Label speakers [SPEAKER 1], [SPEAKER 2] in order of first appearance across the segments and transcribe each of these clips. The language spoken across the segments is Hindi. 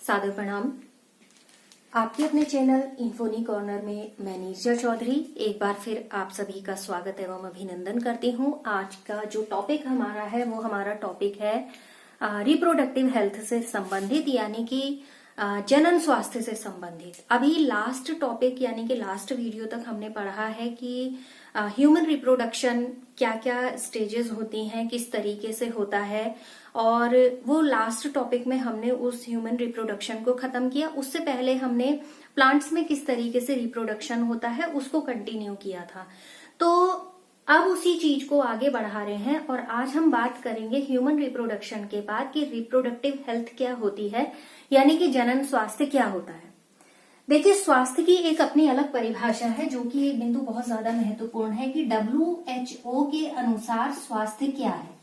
[SPEAKER 1] सादर प्रणाम। आपके अपने चैनल इन्फोनी कॉर्नर में मैं नीरजा चौधरी एक बार फिर आप सभी का स्वागत एवं अभिनंदन करती हूँ। आज का जो टॉपिक हमारा है वो हमारा टॉपिक है रिप्रोडक्टिव हेल्थ से संबंधित, यानी कि जनन स्वास्थ्य से संबंधित। अभी लास्ट टॉपिक यानी कि लास्ट वीडियो तक हमने पढ़ा है कि ह्यूमन रिप्रोडक्शन क्या क्या स्टेजेस होती हैं, किस तरीके से होता है, और वो लास्ट टॉपिक में हमने उस ह्यूमन रिप्रोडक्शन को खत्म किया। उससे पहले हमने प्लांट्स में किस तरीके से रिप्रोडक्शन होता है उसको कंटिन्यू किया था। तो अब उसी चीज को आगे बढ़ा रहे हैं और आज हम बात करेंगे ह्यूमन रिप्रोडक्शन के बाद कि रिप्रोडक्टिव हेल्थ क्या होती है, यानी कि जनन स्वास्थ्य क्या होता है। देखिए, स्वास्थ्य की एक अपनी अलग परिभाषा है, जो कि एक बिंदु बहुत ज्यादा महत्वपूर्ण है कि WHO के अनुसार स्वास्थ्य क्या है।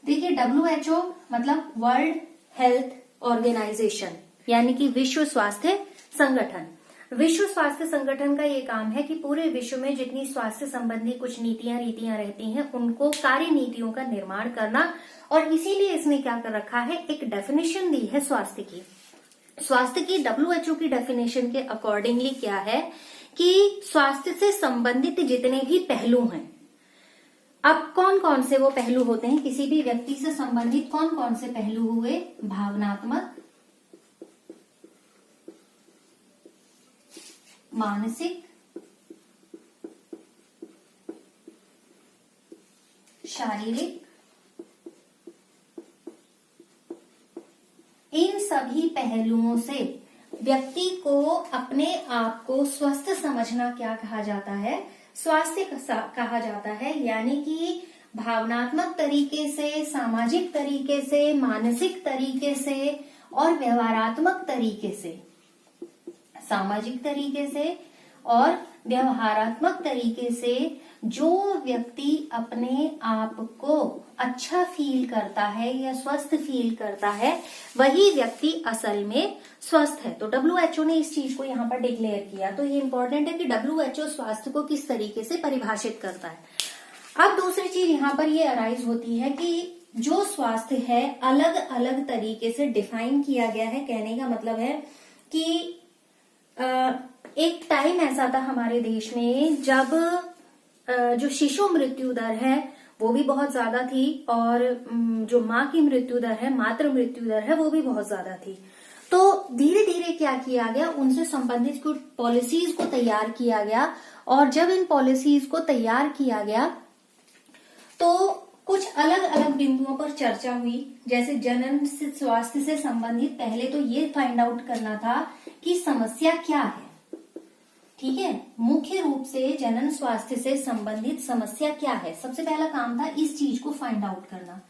[SPEAKER 1] देखिए, WHO मतलब वर्ल्ड हेल्थ ऑर्गेनाइजेशन, यानी कि विश्व स्वास्थ्य संगठन। विश्व स्वास्थ्य संगठन का ये काम है कि पूरे विश्व में जितनी स्वास्थ्य संबंधी कुछ नीतियां रहती हैं उनको कार्य नीतियों का निर्माण करना, और इसीलिए इसने क्या कर रखा है, एक डेफिनेशन दी है स्वास्थ्य की। स्वास्थ्य की WHO की डेफिनेशन के अकॉर्डिंगली क्या है कि स्वास्थ्य से संबंधित जितने भी पहलू हैं, अब कौन कौन से वो पहलू होते हैं, किसी भी व्यक्ति से संबंधित कौन कौन से पहलू हुए, भावनात्मक, मानसिक, शारीरिक, इन सभी पहलुओं से व्यक्ति को अपने आप को स्वस्थ समझना क्या कहा जाता है, स्वास्थ्य कहा जाता है। यानी कि भावनात्मक तरीके से, सामाजिक तरीके से, मानसिक तरीके से और व्यवहारात्मक तरीके से, सामाजिक तरीके से और व्यवहारात्मक तरीके से जो व्यक्ति अपने आप को अच्छा फील करता है या स्वस्थ फील करता है, वही व्यक्ति असल में स्वस्थ है। तो WHO ने इस चीज को यहाँ पर डिक्लेयर किया। तो ये इंपॉर्टेंट है कि WHO स्वास्थ्य को किस तरीके से परिभाषित करता है। अब दूसरी चीज यहाँ पर ये अराइज होती है कि जो स्वास्थ्य है अलग अलग तरीके से डिफाइन किया गया है। कहने का मतलब है कि एक टाइम ऐसा था हमारे देश में जब जो शिशु मृत्यु दर है वो भी बहुत ज्यादा थी, और जो माँ की मृत्यु दर है, मातृ मृत्यु दर है, वो भी बहुत ज्यादा थी। तो धीरे धीरे क्या किया गया, उनसे संबंधित कुछ पॉलिसीज को तैयार किया गया, और जब इन पॉलिसीज को तैयार किया गया तो कुछ अलग अलग बिंदुओं पर चर्चा हुई। जैसे जनन स्वास्थ्य से संबंधित पहले तो ये फाइंड आउट करना था कि समस्या क्या है। ठीक है, मुख्य रूप से जनन स्वास्थ्य से संबंधित समस्या क्या है, सबसे पहला काम था इस चीज को फाइंड आउट करना।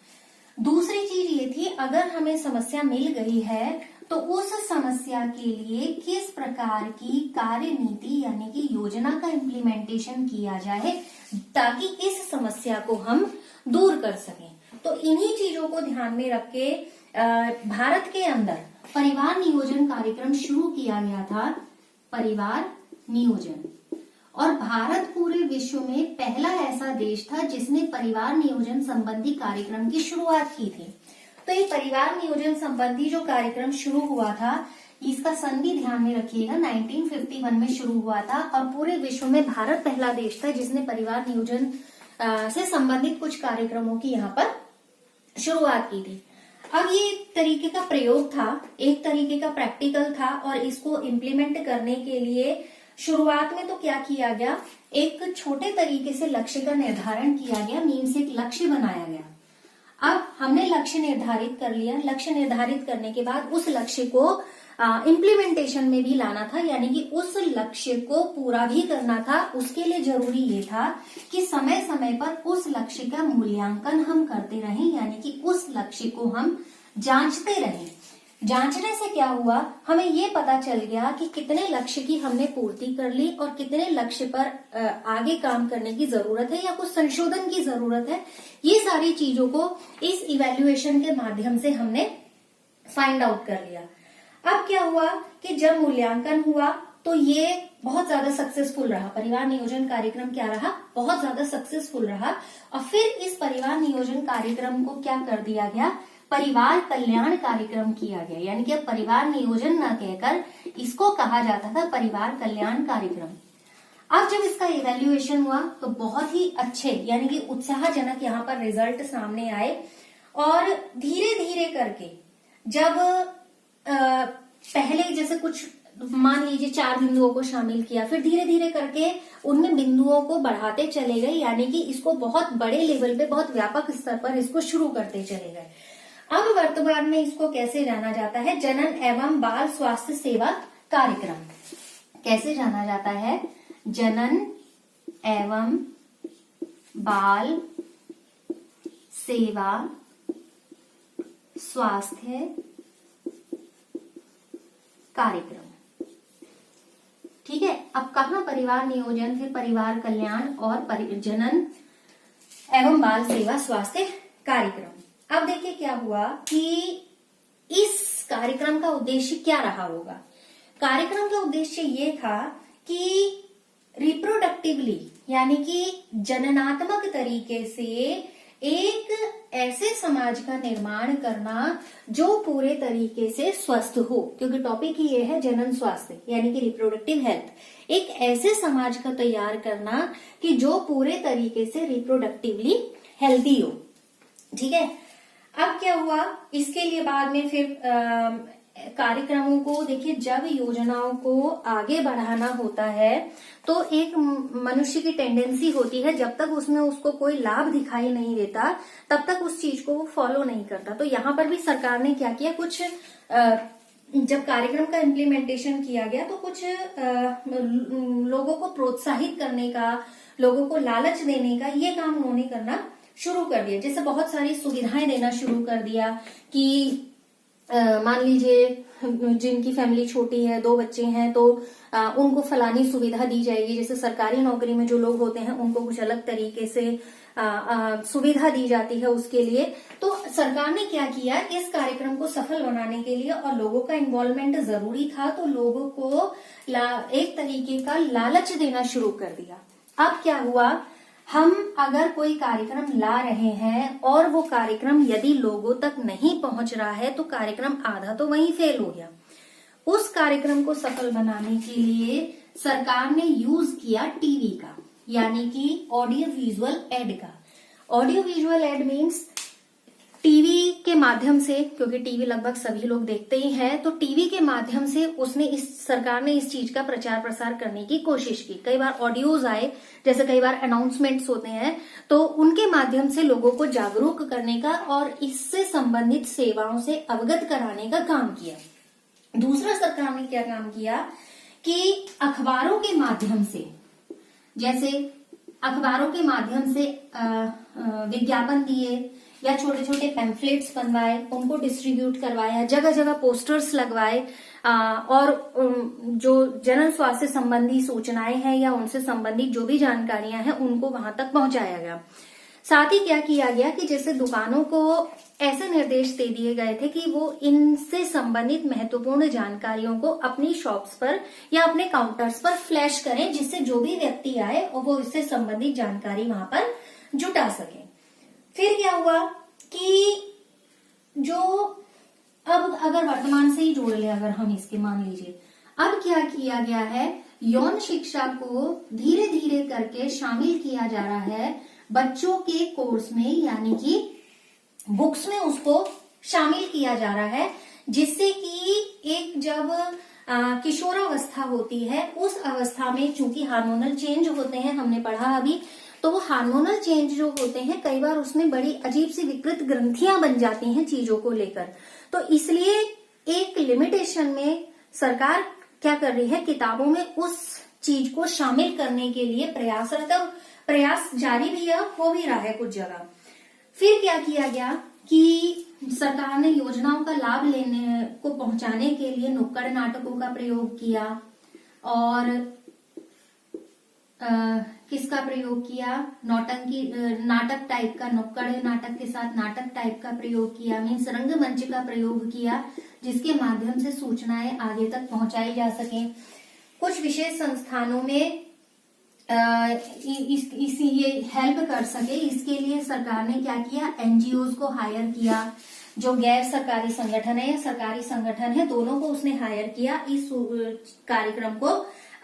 [SPEAKER 1] दूसरी चीज ये थी, अगर हमें समस्या मिल गई है तो उस समस्या के लिए किस प्रकार की कार्य नीति यानी कि योजना का इम्प्लीमेंटेशन किया जाए ताकि इस समस्या को हम दूर कर सकें। तो इन्हीं चीजों को ध्यान में रख के भारत के अंदर परिवार नियोजन कार्यक्रम शुरू किया गया था, परिवार नियोजन। और भारत पूरे विश्व में पहला ऐसा देश था जिसने परिवार नियोजन संबंधी कार्यक्रम की शुरुआत की थी। तो ये परिवार नियोजन संबंधी जो कार्यक्रम शुरू हुआ था, इसका सन भी ध्यान में रखिएगा, 1951 में शुरू हुआ था, और पूरे विश्व में भारत पहला देश था जिसने परिवार नियोजन से संबंधित कुछ कार्यक्रमों की यहाँ पर शुरुआत की थी। अब ये एक तरीके का प्रयोग था, एक तरीके का प्रैक्टिकल था, और इसको इम्प्लीमेंट करने के लिए शुरुआत में तो क्या किया गया, एक छोटे तरीके से लक्ष्य का निर्धारण किया गया, मीन्स एक लक्ष्य बनाया गया। अब हमने लक्ष्य निर्धारित कर लिया, लक्ष्य निर्धारित करने के बाद उस लक्ष्य को इम्प्लीमेंटेशन में भी लाना था, यानी कि उस लक्ष्य को पूरा भी करना था। उसके लिए जरूरी ये था कि समय समय पर उस लक्ष्य का मूल्यांकन हम करते रहें, यानी कि उस लक्ष्य को हम जांचते रहें। जांचने से क्या हुआ, हमें ये पता चल गया कि कितने लक्ष्य की हमने पूर्ति कर ली और कितने लक्ष्य पर आगे काम करने की जरूरत है या कुछ संशोधन की जरूरत है। ये सारी चीजों को इस इवैल्यूएशन के माध्यम से हमने फाइंड आउट कर लिया। अब क्या हुआ कि जब मूल्यांकन हुआ तो ये बहुत ज्यादा सक्सेसफुल रहा, परिवार नियोजन कार्यक्रम क्या रहा, बहुत ज्यादा सक्सेसफुल रहा। और फिर इस परिवार नियोजन कार्यक्रम को क्या कर दिया गया, परिवार कल्याण कार्यक्रम किया गया, यानी कि अब परिवार नियोजन न कहकर इसको कहा जाता था परिवार कल्याण कार्यक्रम। अब जब इसका इवैल्यूएशन हुआ तो बहुत ही अच्छे यानी कि उत्साहजनक यहाँ पर रिजल्ट सामने आए, और धीरे धीरे करके जब पहले जैसे कुछ मान लीजिए 4 बिंदुओं को शामिल किया, फिर धीरे धीरे करके उनमें बिंदुओं को बढ़ाते चले गए, यानी कि इसको बहुत बड़े लेवल पे, बहुत व्यापक स्तर पर इसको शुरू करते चले गए। अब वर्तमान में इसको कैसे जाना जाता है? जनन एवं बाल स्वास्थ्य सेवा कार्यक्रम। कैसे जाना जाता है? जनन एवं बाल सेवा स्वास्थ्य कार्यक्रम। ठीक है, अब कहाँ परिवार नियोजन, फिर परिवार कल्याण और जनन एवं बाल सेवा स्वास्थ्य कार्यक्रम। अब देखिए क्या हुआ कि इस कार्यक्रम का उद्देश्य क्या रहा होगा। कार्यक्रम का उद्देश्य ये था कि रिप्रोडक्टिवली यानी कि जननात्मक तरीके से एक ऐसे समाज का निर्माण करना जो पूरे तरीके से स्वस्थ हो, क्योंकि टॉपिक ही ये है जनन स्वास्थ्य यानी कि रिप्रोडक्टिव हेल्थ। एक ऐसे समाज का तैयार करना कि जो पूरे तरीके से रिप्रोडक्टिवली हेल्दी हो। ठीक है, अब क्या हुआ, इसके लिए बाद में फिर कार्यक्रमों को देखिए, जब योजनाओं को आगे बढ़ाना होता है तो एक मनुष्य की टेंडेंसी होती है, जब तक उसमें उसको कोई लाभ दिखाई नहीं देता तब तक उस चीज को वो फॉलो नहीं करता। तो यहाँ पर भी सरकार ने क्या किया, कुछ जब कार्यक्रम का इम्प्लीमेंटेशन किया गया तो कुछ लोगों को प्रोत्साहित करने का, लोगों को लालच देने का ये काम उन्होंने करना शुरू कर दिया। जैसे बहुत सारी सुविधाएं देना शुरू कर दिया कि मान लीजिए जिनकी फैमिली छोटी है, 2 बच्चे हैं, तो उनको फलानी सुविधा दी जाएगी। जैसे सरकारी नौकरी में जो लोग होते हैं उनको कुछ अलग तरीके से सुविधा दी जाती है उसके लिए। तो सरकार ने क्या किया, इस कार्यक्रम को सफल बनाने के लिए, और लोगों का इन्वॉल्वमेंट जरूरी था, तो लोगों को एक तरीके का लालच देना शुरू कर दिया। अब क्या हुआ, हम अगर कोई कार्यक्रम ला रहे हैं और वो कार्यक्रम यदि लोगों तक नहीं पहुंच रहा है तो कार्यक्रम आधा तो वहीं फेल हो गया। उस कार्यक्रम को सफल बनाने के लिए सरकार ने यूज किया टीवी का, यानी कि ऑडियो विजुअल एड का। Audio visual aid means TV के माध्यम से, क्योंकि टीवी लगभग सभी लोग देखते ही हैं, तो टीवी के माध्यम से सरकार ने इस चीज का प्रचार प्रसार करने की कोशिश की। कई बार ऑडियोज आए, जैसे कई बार अनाउंसमेंट्स होते हैं, तो उनके माध्यम से लोगों को जागरूक करने का और इससे संबंधित सेवाओं से अवगत कराने का काम किया। दूसरा सरकार ने क्या काम किया कि अखबारों के माध्यम से, जैसे अखबारों के माध्यम से विज्ञापन दिए या छोटे छोटे पैम्फलेट्स बनवाए, उनको डिस्ट्रीब्यूट करवाया, जगह जगह पोस्टर्स लगवाए, और जो जनन स्वास्थ्य संबंधी सूचनाएं हैं या उनसे संबंधित जो भी जानकारियां हैं उनको वहां तक पहुंचाया गया। साथ ही क्या किया गया कि जैसे दुकानों को ऐसे निर्देश दे दिए गए थे कि वो इनसे संबंधित महत्वपूर्ण जानकारियों को अपनी शॉप्स पर या अपने काउंटर्स पर फ्लैश करें, जिससे जो भी व्यक्ति आए और वो इससे संबंधित जानकारी वहां पर जुटा सके। फिर क्या हुआ कि जो अब अगर वर्तमान से ही जोड़ ले, अगर हम इसके मान लीजिए, अब क्या किया गया है, यौन शिक्षा को धीरे धीरे करके शामिल किया जा रहा है बच्चों के कोर्स में, यानी कि बुक्स में उसको शामिल किया जा रहा है, जिससे कि एक जब किशोरावस्था होती है उस अवस्था में चूंकि हार्मोनल चेंज होते हैं, हमने पढ़ा अभी, तो वो हार्मोनल चेंज जो होते हैं कई बार उसमें बड़ी अजीब सी विकृत ग्रंथियां बन जाती हैं चीजों को लेकर। तो इसलिए एक लिमिटेशन में सरकार क्या कर रही है, किताबों में उस चीज को शामिल करने के लिए प्रयासरत, प्रयास जारी भी है, हो भी रहा है कुछ जगह। फिर क्या किया गया कि सरकार ने योजनाओं का लाभ लेने को पहुंचाने के लिए नुक्कड़ नाटकों का प्रयोग किया, और किसका प्रयोग किया, नाटक टाइप का, नुक्कड़ नाटक के साथ नाटक टाइप का प्रयोग किया, मीन्स रंगमंच का प्रयोग किया, जिसके माध्यम से सूचनाएं आगे तक पहुंचाई जा सके। कुछ विशेष संस्थानों में ये हेल्प कर सके, इसके लिए सरकार ने क्या किया, एनजीओज को हायर किया, जो गैर सरकारी संगठन है या सरकारी संगठन है, दोनों को उसने हायर किया इस कार्यक्रम को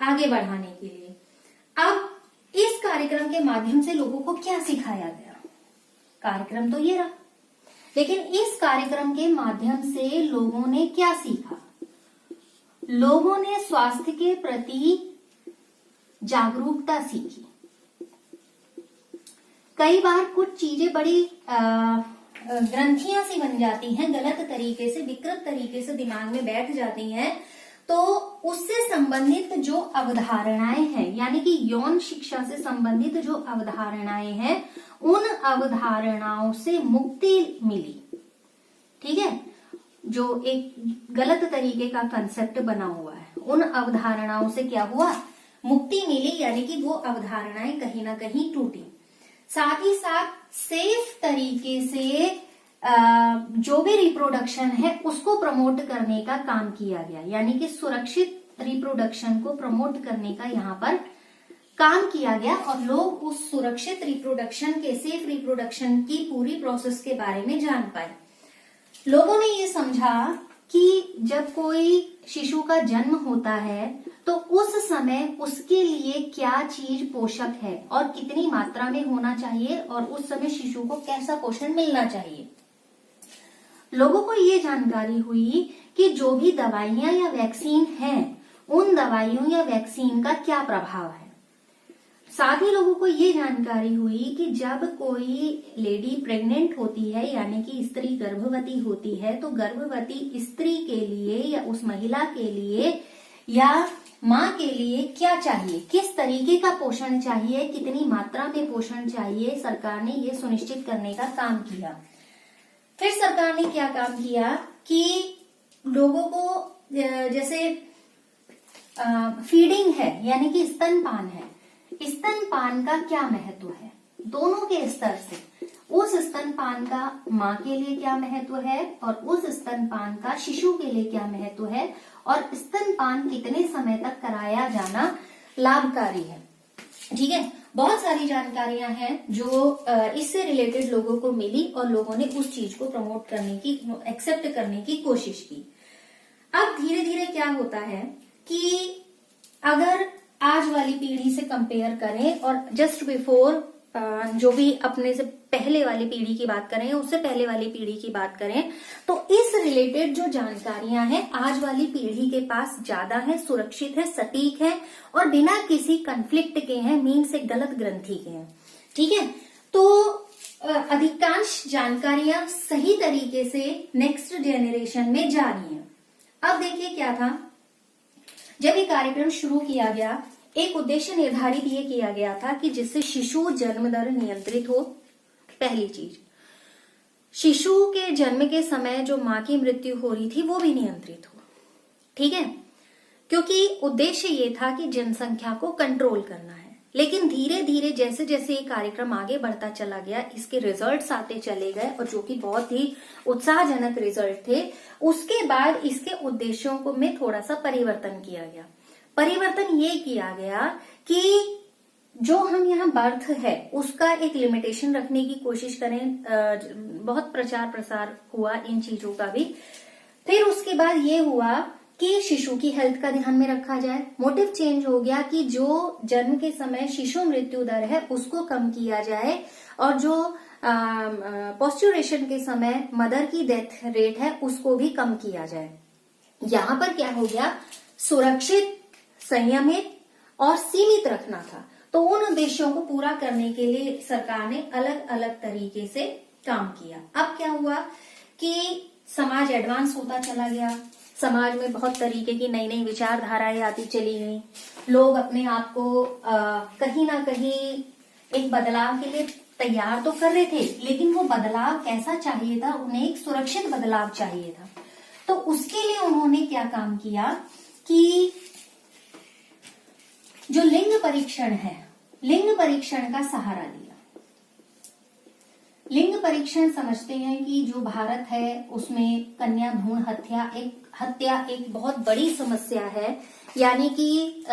[SPEAKER 1] आगे बढ़ाने के लिए। अब इस कार्यक्रम के माध्यम से लोगों को क्या सिखाया गया? कार्यक्रम तो ये रहा, लेकिन इस कार्यक्रम के माध्यम से लोगों ने क्या सीखा? लोगों ने स्वास्थ्य के प्रति जागरूकता सीखी। कई बार कुछ चीजें बड़ी ग्रंथियां सी बन जाती हैं, गलत तरीके से, विकृत तरीके से दिमाग में बैठ जाती हैं, तो उससे संबंधित जो अवधारणाएं हैं, यानी कि यौन शिक्षा से संबंधित जो अवधारणाएं हैं, उन अवधारणाओं से मुक्ति मिली। ठीक है, जो एक गलत तरीके का कंसेप्ट बना हुआ है, उन अवधारणाओं से क्या हुआ? मुक्ति मिली, यानी कि वो अवधारणाएं कहीं ना कहीं टूटी। साथ ही साथ सेफ तरीके से जो भी रिप्रोडक्शन है उसको प्रमोट करने का काम किया गया, यानी कि सुरक्षित रिप्रोडक्शन को प्रमोट करने का यहाँ पर काम किया गया, और लोग उस सुरक्षित रिप्रोडक्शन के, सेफ रिप्रोडक्शन की पूरी प्रोसेस के बारे में जान पाए। लोगों ने ये समझा कि जब कोई शिशु का जन्म होता है तो उस समय उसके लिए क्या चीज पोषक है और कितनी मात्रा में होना चाहिए, और उस समय शिशु को कैसा पोषण मिलना चाहिए। लोगों को ये जानकारी हुई कि जो भी दवाइयां या वैक्सीन हैं, उन दवाइयों या वैक्सीन का क्या प्रभाव है। साथ ही लोगों को ये जानकारी हुई कि जब कोई लेडी प्रेग्नेंट होती है, यानी कि स्त्री गर्भवती होती है, तो गर्भवती स्त्री के लिए या उस महिला के लिए या माँ के लिए क्या चाहिए, किस तरीके का पोषण चाहिए, कितनी मात्रा में पोषण चाहिए, सरकार ने ये सुनिश्चित करने का काम किया। फिर सरकार ने क्या काम किया कि लोगों को जैसे फीडिंग है, यानी कि स्तनपान है, स्तनपान का क्या महत्व है, दोनों के स्तर से उस स्तनपान का माँ के लिए क्या महत्व है और उस स्तनपान का शिशु के लिए क्या महत्व है, और स्तनपान कितने समय तक कराया जाना लाभकारी है। ठीक है, बहुत सारी जानकारियां हैं जो इससे रिलेटेड लोगों को मिली और लोगों ने उस चीज को प्रमोट करने की, एक्सेप्ट करने की कोशिश की। अब धीरे धीरे क्या होता है कि अगर आज वाली पीढ़ी से कंपेयर करें और जस्ट बिफोर जो भी अपने से पहले वाली पीढ़ी की बात करें, उससे पहले वाली पीढ़ी की बात करें, तो इस रिलेटेड जो जानकारियां हैं आज वाली पीढ़ी के पास ज्यादा है, सुरक्षित है, सटीक है और बिना किसी कंफ्लिक्ट के हैं, मीन से गलत ग्रंथि के हैं। ठीक है, तो अधिकांश जानकारियां सही तरीके से नेक्स्ट जेनरेशन में जा रही हैं। अब देखिए क्या था, जब ये कार्यक्रम शुरू किया गया, एक उद्देश्य निर्धारित ये किया गया था कि जिससे शिशु जन्म दर नियंत्रित हो। पहली चीज, शिशु के जन्म के समय जो मां की मृत्यु हो रही थी वो भी नियंत्रित हो। ठीक है, क्योंकि उद्देश्य ये था कि जनसंख्या को कंट्रोल करना है। लेकिन धीरे धीरे जैसे जैसे ये कार्यक्रम आगे बढ़ता चला गया, इसके रिजल्ट्स आते चले गए, और जो कि बहुत ही उत्साहजनक रिजल्ट थे। उसके बाद इसके उद्देश्यों को में थोड़ा सा परिवर्तन किया गया। परिवर्तन ये किया गया कि जो हम यहाँ बर्थ है उसका एक लिमिटेशन रखने की कोशिश करें। बहुत प्रचार प्रसार हुआ इन चीजों का भी। फिर उसके बाद ये हुआ कि शिशु की हेल्थ का ध्यान में रखा जाए। मोटिव चेंज हो गया कि जो जन्म के समय शिशु मृत्यु दर है उसको कम किया जाए, और जो पोस्चुरेशन के समय मदर की डेथ रेट है उसको भी कम किया जाए। यहाँ पर क्या हो गया, सुरक्षित, संयमित और सीमित रखना था। तो उन उद्देश्यों को पूरा करने के लिए सरकार ने अलग अलग तरीके से काम किया। अब क्या हुआ कि समाज एडवांस होता चला गया, समाज में बहुत तरीके की नई नई विचारधाराएं आती चली गई। लोग अपने आप को कहीं ना कहीं एक बदलाव के लिए तैयार तो कर रहे थे, लेकिन वो बदलाव कैसा चाहिए था, उन्हें एक सुरक्षित बदलाव चाहिए था। तो उसके लिए उन्होंने क्या काम किया कि जो लिंग परीक्षण है, लिंग परीक्षण का सहारा लिया। लिंग परीक्षण समझते हैं कि जो भारत है उसमें कन्या भ्रूण हत्या एक हत्या एक बहुत बड़ी समस्या है। यानी कि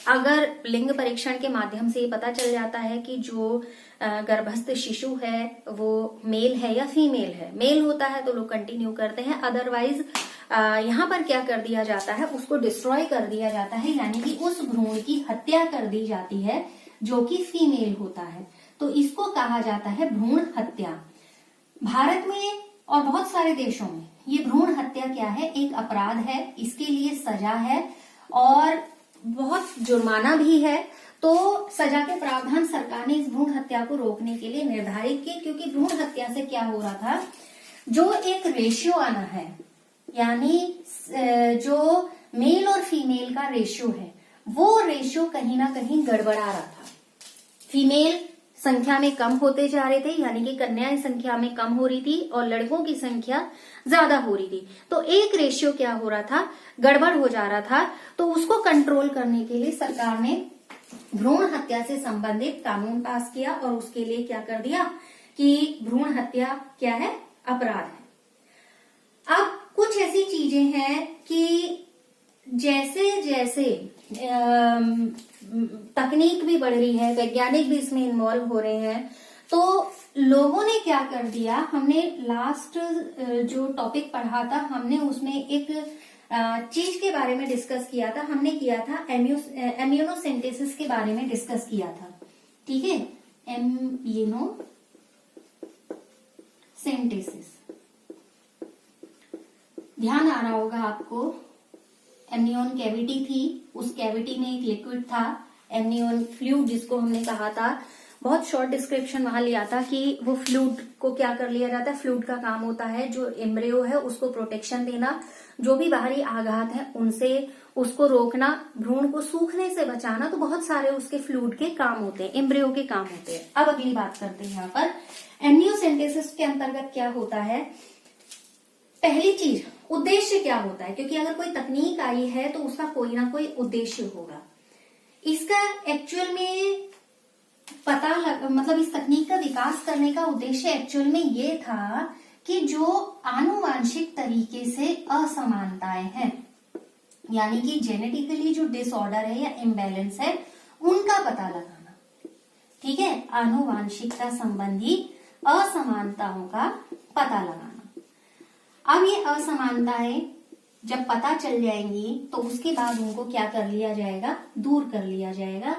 [SPEAKER 1] अगर लिंग परीक्षण के माध्यम से ये पता चल जाता है कि जो गर्भस्थ शिशु है वो मेल है या फीमेल है, मेल होता है तो लोग कंटिन्यू करते हैं, अदरवाइज यहाँ पर क्या कर दिया जाता है, उसको डिस्ट्रॉय कर दिया जाता है, यानी कि उस भ्रूण की हत्या कर दी जाती है जो कि फीमेल होता है। तो इसको कहा जाता है भ्रूण हत्या। भारत में और बहुत सारे देशों में ये भ्रूण हत्या क्या है, एक अपराध है, इसके लिए सजा है और बहुत जुर्माना भी है। तो सजा के प्रावधान सरकार ने इस भ्रूण हत्या को रोकने के लिए निर्धारित किए, क्योंकि भ्रूण हत्या से क्या हो रहा था, जो एक रेशियो आना है, यानी जो मेल और फीमेल का रेशियो है, वो रेशियो कहीं ना कहीं गड़बड़ा रहा था। फीमेल संख्या में कम होते जा रहे थे, यानी कि कन्याएं संख्या में कम हो रही थी और लड़कों की संख्या ज्यादा हो रही थी। तो एक रेशियो क्या हो रहा था, गड़बड़ हो जा रहा था। तो उसको कंट्रोल करने के लिए सरकार ने भ्रूण हत्या से संबंधित कानून पास किया और उसके लिए क्या कर दिया कि भ्रूण हत्या क्या है, अपराध है। अब कुछ ऐसी चीजें हैं कि जैसे जैसे तकनीक भी बढ़ रही है, वैज्ञानिक भी इसमें इन्वॉल्व हो रहे हैं, तो लोगों ने क्या कर दिया, हमने लास्ट जो टॉपिक पढ़ा था हमने उसमें एक चीज के बारे में डिस्कस किया था, हमने किया था इम्यूनोसेंटेसिस के बारे में डिस्कस किया था, ठीक है, इम्यूनोसेंटेसिस, ध्यान आ रहा होगा आपको। एमनियन कैविटी थी, उस कैविटी में एक लिक्विड था एमनियन फ्लूइड, जिसको हमने कहा था, बहुत शॉर्ट डिस्क्रिप्शन वहां लिया था कि वो फ्लूइड को क्या कर लिया जाता है, फ्लूइड का काम होता है जो एम्ब्रियो है उसको प्रोटेक्शन देना, जो भी बाहरी आघात है उनसे उसको रोकना, भ्रूण को सूखने से बचाना, तो बहुत सारे उसके फ्लूइड के काम होते हैं, एम्ब्रियो के काम होते हैं। अब अगली बात करते हैं यहाँ पर एमनियोसेंटेसिस के अंतर्गत क्या होता है। पहली चीज, उद्देश्य क्या होता है, क्योंकि अगर कोई तकनीक आई है तो उसका कोई ना कोई उद्देश्य होगा। इसका एक्चुअल में मतलब इस तकनीक का विकास करने का उद्देश्य एक्चुअल में ये था कि जो आनुवांशिक तरीके से असमानताएं हैं, यानी कि जेनेटिकली जो डिसऑर्डर है या इम्बैलेंस है, उनका पता लगाना, ठीक है, आनुवांशिकता संबंधी असमानताओं का पता लगाना। अब ये असमानताएं जब पता चल जाएंगी तो उसके बाद उनको क्या कर लिया जाएगा, दूर कर लिया जाएगा।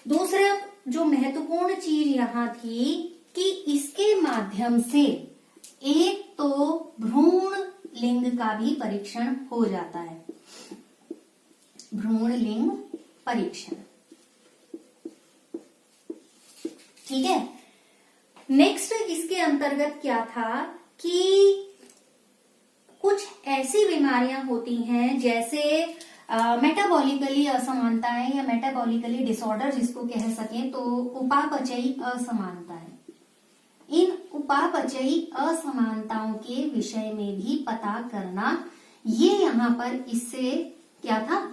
[SPEAKER 1] दूसरा जो महत्वपूर्ण चीज यहाँ थी कि इसके माध्यम से एक तो भ्रूण लिंग का भी परीक्षण हो जाता है, भ्रूण लिंग परीक्षण, ठीक है। नेक्स्ट इसके अंतर्गत क्या था कि कुछ ऐसी बीमारियां होती हैं जैसे मेटाबॉलिकली असमानताएं या मेटाबॉलिकली डिसऑर्डर जिसको कह सकें, तो उपापचयी असमानताएं, इन उपापचयी असमानताओं के विषय में भी पता करना, ये यहाँ पर इससे क्या था,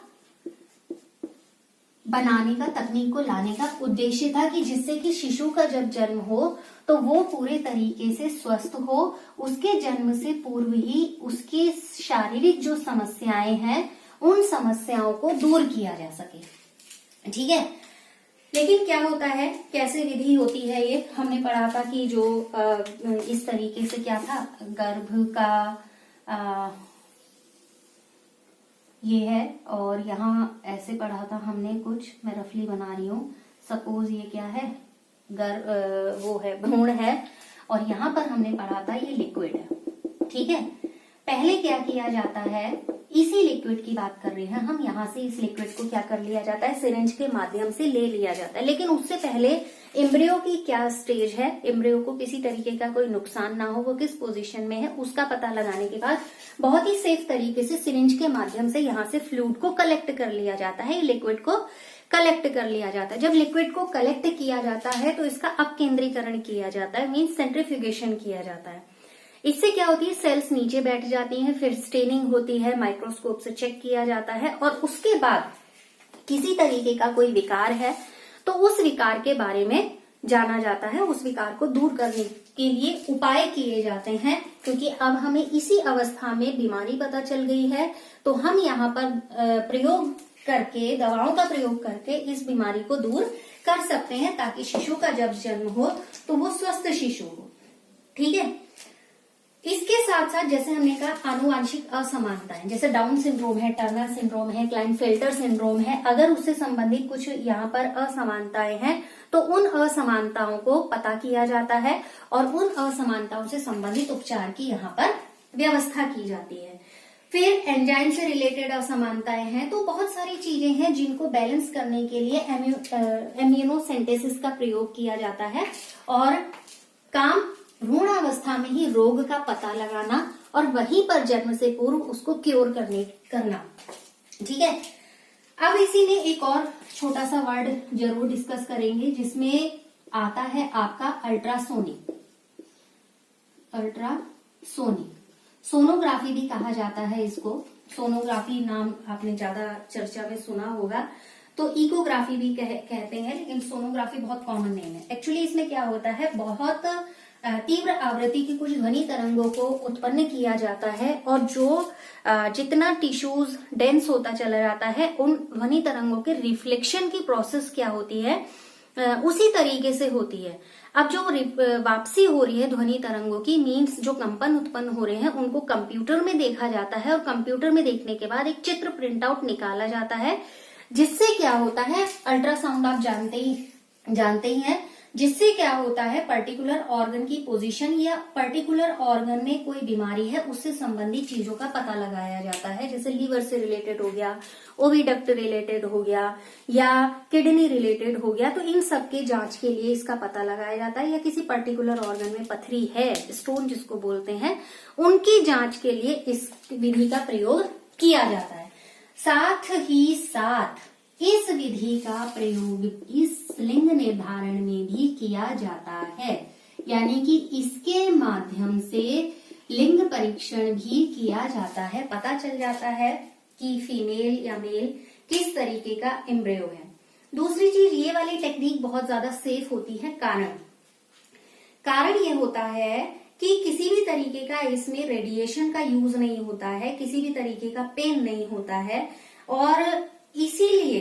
[SPEAKER 1] बनाने का, तकनीक को लाने का उद्देश्य था कि जिससे कि शिशु का जब जन्म हो तो वो पूरे तरीके से स्वस्थ हो, उसके जन्म से पूर्व ही उसकी शारीरिक जो समस्याएं हैं उन समस्याओं को दूर किया जा सके, ठीक है। लेकिन क्या होता है, कैसे विधि होती है, ये हमने पढ़ा था कि जो इस तरीके से क्या था, गर्भ का ये है, और यहाँ ऐसे पढ़ा था हमने कुछ, मैं रफली बना रही हूँ, सपोज ये क्या है, वो है भ्रूण है, और यहाँ पर हमने पढ़ा था ये लिक्विड है, ठीक है। पहले क्या किया जाता है, इसी लिक्विड की बात कर रहे हैं हम, यहाँ से इस लिक्विड को क्या कर लिया जाता है, सिरिंज के माध्यम से ले लिया जाता है। लेकिन उससे पहले एम्ब्रियो की क्या स्टेज है, एम्ब्रियो को किसी तरीके का कोई नुकसान ना हो, वो किस पोजीशन में है, उसका पता लगाने के बाद बहुत ही सेफ तरीके से सिरिंज के माध्यम से यहाँ से फ्लूइड को कलेक्ट कर लिया जाता है, लिक्विड को कलेक्ट कर लिया जाता है। जब लिक्विड को कलेक्ट किया जाता है तो इसका अपकेंद्रीकरण किया जाता है, मीन्स सेंट्रीफ्यूगेशन किया जाता है। इससे क्या होती है, सेल्स नीचे बैठ जाती हैं, फिर स्टेनिंग होती है, माइक्रोस्कोप से चेक किया जाता है, और उसके बाद किसी तरीके का कोई विकार है तो उस विकार के बारे में जाना जाता है, उस विकार को दूर करने के लिए उपाय किए जाते हैं। क्योंकि अब हमें इसी अवस्था में बीमारी पता चल गई है, तो हम यहाँ पर प्रयोग करके, दवाओं का प्रयोग करके इस बीमारी को दूर कर सकते हैं, ताकि शिशु का जब जन्म हो तो वो स्वस्थ शिशु हो। ठीक है। इसके साथ साथ जैसे हमने कहा आनुवांशिक असमानताएं, जैसे डाउन सिंड्रोम है, टर्नर सिंड्रोम है, क्लाइनफेल्टर सिंड्रोम है, अगर उससे संबंधित कुछ यहाँ पर असमानताएं हैं तो उन असमानताओं को पता किया जाता है और उन असमानताओं से संबंधित उपचार की यहाँ पर व्यवस्था की जाती है। फिर एंजाइम से रिलेटेड असमानताएं हैं, तो बहुत सारी चीजें हैं जिनको बैलेंस करने के लिए इम्यूनोसेंटेसिस का प्रयोग किया जाता है और काम भ्रूणावस्था में ही रोग का पता लगाना और वहीं पर जन्म से पूर्व उसको क्योर करना। ठीक है। अब इसी में एक और छोटा सा वर्ड जरूर डिस्कस करेंगे, जिसमें आता है आपका अल्ट्रासोनिक। सोनोग्राफी भी कहा जाता है इसको। सोनोग्राफी नाम आपने ज्यादा चर्चा में सुना होगा, तो इकोग्राफी भी कहते हैं, लेकिन सोनोग्राफी बहुत कॉमन नेम है। एक्चुअली इसमें क्या होता है, बहुत तीव्र आवृत्ति की कुछ ध्वनि तरंगों को उत्पन्न किया जाता है और जो जितना टिश्यूज डेंस होता चला जाता है, उन ध्वनि तरंगों के रिफ्लेक्शन की प्रोसेस क्या होती है, उसी तरीके से होती है। अब जो वापसी हो रही है ध्वनि तरंगों की, मीन्स जो कंपन उत्पन्न हो रहे हैं, उनको कंप्यूटर में देखा जाता है और कंप्यूटर में देखने के बाद एक चित्र प्रिंट आउट निकाला जाता है, जिससे क्या होता है, अल्ट्रासाउंड आप जानते ही हैं, जिससे क्या होता है, पर्टिकुलर ऑर्गन की पोजीशन या पर्टिकुलर ऑर्गन में कोई बीमारी है उससे संबंधित चीजों का पता लगाया जाता है। जैसे लीवर से रिलेटेड हो गया, ओविडक्ट रिलेटेड हो गया या किडनी रिलेटेड हो गया, तो इन सब के जांच के लिए इसका पता लगाया जाता है। या किसी पर्टिकुलर ऑर्गन में पथरी है, स्टोन जिसको बोलते हैं, उनकी जांच के लिए इस विधि का प्रयोग किया जाता है। साथ ही साथ इस विधि का प्रयोग इस लिंग निर्धारण में भी किया जाता है, यानी कि इसके माध्यम से लिंग परीक्षण भी किया जाता है। पता चल जाता है कि फीमेल या मेल किस तरीके का एम्ब्रियो है। दूसरी चीज, ये वाली टेक्निक बहुत ज्यादा सेफ होती है। कारण ये होता है कि किसी भी तरीके का इसमें रेडिएशन का यूज नहीं होता है, किसी भी तरीके का पेन नहीं होता है, और इसीलिए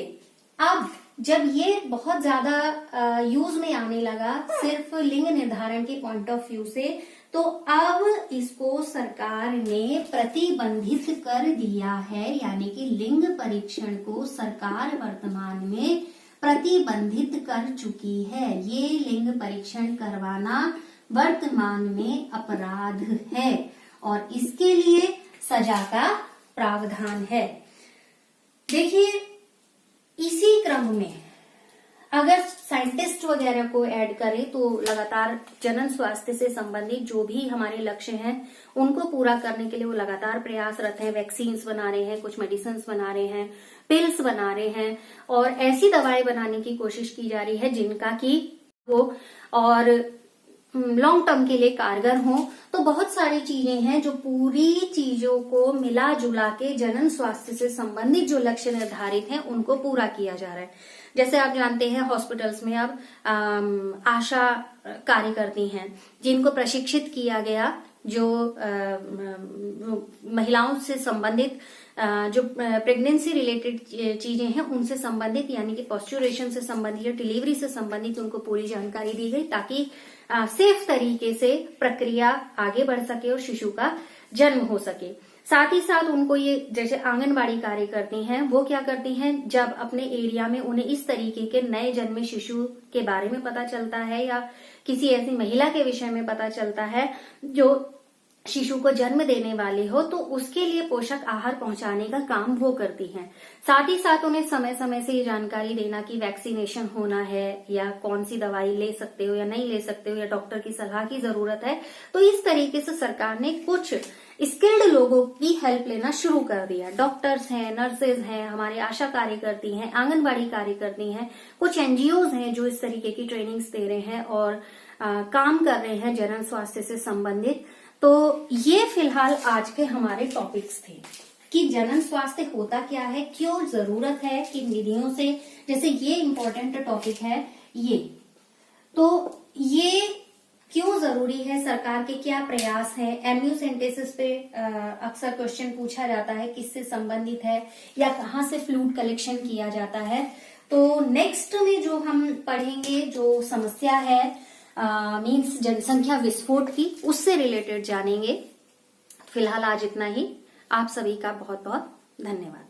[SPEAKER 1] अब जब ये बहुत ज्यादा यूज में आने लगा सिर्फ लिंग निर्धारण के पॉइंट ऑफ व्यू से, तो अब इसको सरकार ने प्रतिबंधित कर दिया है, यानी कि लिंग परीक्षण को सरकार वर्तमान में प्रतिबंधित कर चुकी है। ये लिंग परीक्षण करवाना वर्तमान में अपराध है और इसके लिए सजा का प्रावधान है। देखिए, इसी क्रम में अगर साइंटिस्ट वगैरह को ऐड करें तो लगातार जनन स्वास्थ्य से संबंधित जो भी हमारे लक्ष्य हैं उनको पूरा करने के लिए वो लगातार प्रयासरत हैं। वैक्सीन्स बना रहे हैं, कुछ मेडिसिन बना रहे हैं, पिल्स बना रहे हैं और ऐसी दवाएं बनाने की कोशिश की जा रही है जिनका की वो और लॉन्ग टर्म के लिए कारगर हो। तो बहुत सारी चीजें हैं जो पूरी चीजों को मिला जुला के जनन स्वास्थ्य से संबंधित जो लक्ष्य निर्धारित हैं उनको पूरा किया जा रहा है। जैसे आप जानते हैं हॉस्पिटल्स में अब आशा कार्य करती हैं जिनको प्रशिक्षित किया गया, जो महिलाओं से संबंधित जो प्रेगनेंसी रिलेटेड चीजें हैं उनसे संबंधित, यानी कि पोस्चुरेशन से संबंधित या डिलीवरी से संबंधित उनको पूरी जानकारी दी गई ताकि सेफ तरीके से प्रक्रिया आगे बढ़ सके और शिशु का जन्म हो सके। साथ ही साथ उनको ये जैसे आंगनबाड़ी कार्य करती हैं, वो क्या करती हैं, जब अपने एरिया में उन्हें इस तरीके के नए जन्मे शिशु के बारे में पता चलता है या किसी ऐसी महिला के विषय में पता चलता है जो शिशु को जन्म देने वाली हो, तो उसके लिए पोषक आहार पहुंचाने का काम वो करती हैं। साथ ही साथ उन्हें समय समय से ये जानकारी देना कि वैक्सीनेशन होना है या कौन सी दवाई ले सकते हो या नहीं ले सकते हो या डॉक्टर की सलाह की जरूरत है। तो इस तरीके से सरकार ने कुछ स्किल्ड लोगों की हेल्प लेना शुरू कर दिया। डॉक्टर्स हैं, नर्सेज हैं, हमारी आशा कार्यकर्ती हैं, आंगनबाड़ी कार्यकर्ती हैं, कुछ एनजीओज हैं जो इस तरीके की ट्रेनिंग्स दे रहे हैं और काम कर रहे हैं जनन स्वास्थ्य से संबंधित। तो ये फिलहाल आज के हमारे टॉपिक्स थे कि जनन स्वास्थ्य होता क्या है, क्यों जरूरत है, किन विधियों से, जैसे ये इम्पोर्टेंट टॉपिक है ये। तो ये क्यों जरूरी है, सरकार के क्या प्रयास हैं, एमयू सिंथेसिस पे अक्सर क्वेश्चन पूछा जाता है, किससे संबंधित है या कहाँ से फ्लूइड कलेक्शन किया जाता है। तो नेक्स्ट में जो हम पढ़ेंगे जो समस्या है मीन्स जनसंख्या विस्फोट की, उससे रिलेटेड जानेंगे। फिलहाल आज इतना ही। आप सभी का बहुत बहुत धन्यवाद।